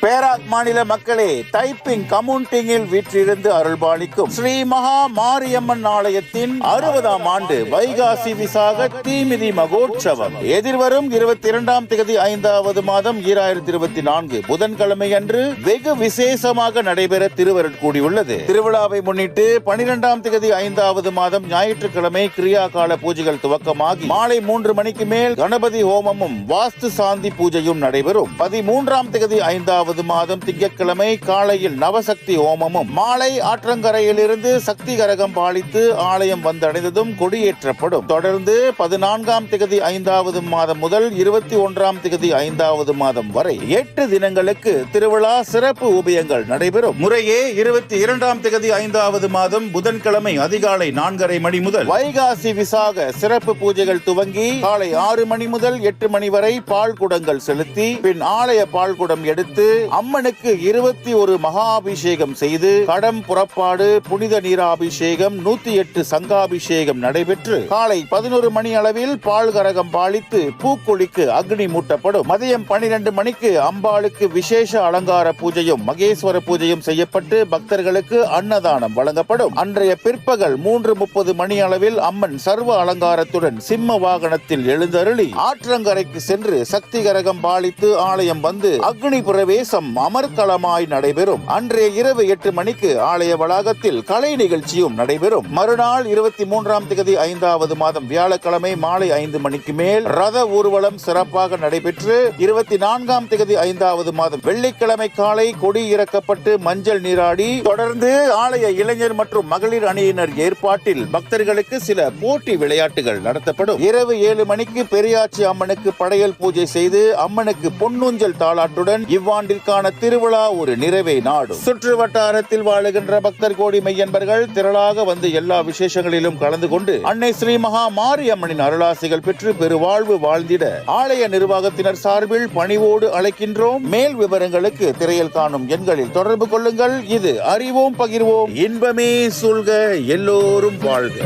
Perak மாநில மக்களே, typing கமுண்டிங்கில் வீற்றிருந்து அருள்பாலிக்கும் ஸ்ரீ மகா மாரியம்மன் ஆலயத்தின் 60ஆம் ஆண்டு வைகாசி விசாக தீமிதி மகோற்சவம் எதிர்வரும் 22ஆம் தேதி 5வது மாதம் 2024 புதன்கிழமை அன்று வெகு விசேஷமாக நடைபெற திருவருள் கூடியுள்ளது. திருவிழாவை முன்னிட்டு 12ஆம் தேதி 5வது மாதம் ஞாயிற்றுக்கிழமை கிரியா கால பூஜைகள் துவக்கமாகி மாலை 3 மணிக்கு மேல் கணபதி ஹோமமும் வாஸ்து சாந்தி பூஜையும் நடைபெறும். 13ஆம் தேதி 5வது மாதம் திங்கட்கிழமை காலையில் நவசக்தி ஹோமமும் மாலை ஆற்றங்கரையிலிருந்து சக்தி கரகம் பாலித்து ஆலயம் வந்தடைந்ததும் கொடியேற்றப்படும். தொடர்ந்து 14ஆம் தேதி 5வது மாதம் முதல் 21ஆம் தேதி 5வது மாதம் வரை 8 தினங்களுக்கு திருவிழா சிறப்பு ஊபியங்கள் நடைபெறும். முறையே 22ஆம் தேதி 5வது மாதம் புதன்கிழமை அதிகாலை 4:30 மணி முதல் வைகாசி விசாக சிறப்பு பூஜைகள் துவங்கி காலை 6 மணி முதல் 8 மணி வரை பால் குடங்கள் செலுத்தி பின் ஆலய பால் குடம் எடுத்து அம்மனுக்கு 21 மகாபிஷேகம் செய்து கடம் புறப்பாடு, புனித நீராபிஷேகம், 108 சங்காபிஷேகம் நடைபெற்று காலை 11 மணி அளவில் பால் கரகம் பாலித்து பூக்குழிக்கு அக்னி மூட்டப்படும். மதியம் 12 மணிக்கு அம்பாளுக்கு விசேஷ அலங்கார பூஜையும் மகேஸ்வர பூஜையும் செய்யப்பட்டு பக்தர்களுக்கு அன்னதானம் வழங்கப்படும். அன்றைய பிற்பகல் 3:30 மணி அளவில் அம்மன் சர்வ அலங்காரத்துடன் சிம்ம வாகனத்தில் எழுந்தருளி ஆற்றங்கரைக்கு சென்று சக்தி கரகம் பாலித்து ஆலயம் வந்து அக்னி பிரவேசம் அமர்க்களமாய் நடைபெறும். அன்றைய இரவு 8 மணிக்கு ஆலய வளாகத்தில் கலை நிகழ்ச்சியும் நடைபெறும். மறுநாள் 23ஆம் தேதி 5வது மாதம் வியாழக்கிழமை மாலை 5 மணிக்கு மேல் ரத ஊர்வலம் சிறப்பாக நடைபெற்று 24ஆம் தேதி 5வது மாதம் வெள்ளிக்கிழமை காலை கொடி இறக்கப்பட்டு மஞ்சள் நீராடி தொடர்ந்து ஆலய இளைஞர் மற்றும் மகளிர் அணியினர் ஏற்பாட்டில் பக்தர்களுக்கு சில போட்டி விளையாட்டுகள் நடத்தப்படும். இரவு 7 மணிக்கு பெரியாச்சி அம்மனுக்கு படையல் பூஜை செய்து அம்மனுக்கு பொன்னூஞ்சல் தாளாட்டுடன் இவ்வாண்டிற்கான திருவிழா ஒரு நிறைவை நாடும். சுற்று வட்டாரத்தில் வாழுகின்ற பக்தர் கோடி மெய்யன்பர்கள் திரளாக வந்து எல்லா விசேஷங்களிலும் கலந்து கொண்டு அன்னை ஸ்ரீ மகா மாரியம்மனின் அருளாசிகள் பெற்று பெருவாழ்வு வாழ்ந்திட ஆலய நிர்வாகத்தினர் சார்பில் பணிவோடு அழைக்கின்றோம். மேல் விவரங்களுக்கு திரையில் காணும் எண்களில் தொடர்பு கொள்ளுங்கள். இது அறிவோம், பகிர்வோம், இன்பமே சூழ்க, எல்லோரும் வாழ்க.